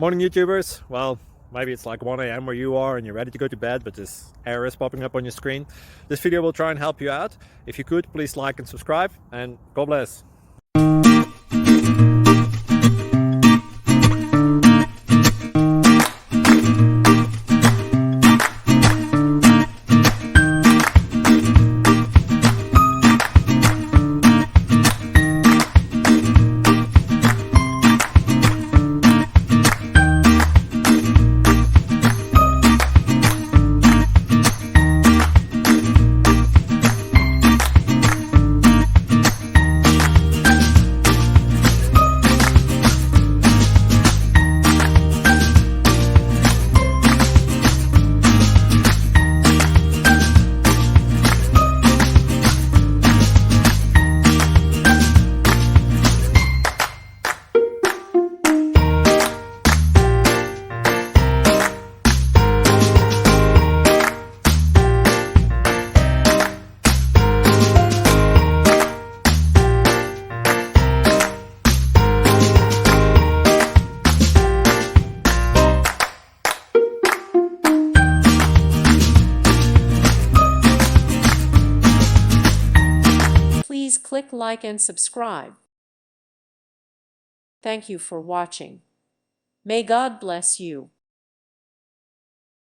Morning YouTubers. Well, maybe it's like 1 a.m. where you are and you're ready to go to bed, but this error is popping up on your screen. This video will try and help you out. If you could, please like and subscribe, and God bless. Please click like and subscribe. Thank you for watching. May God bless you.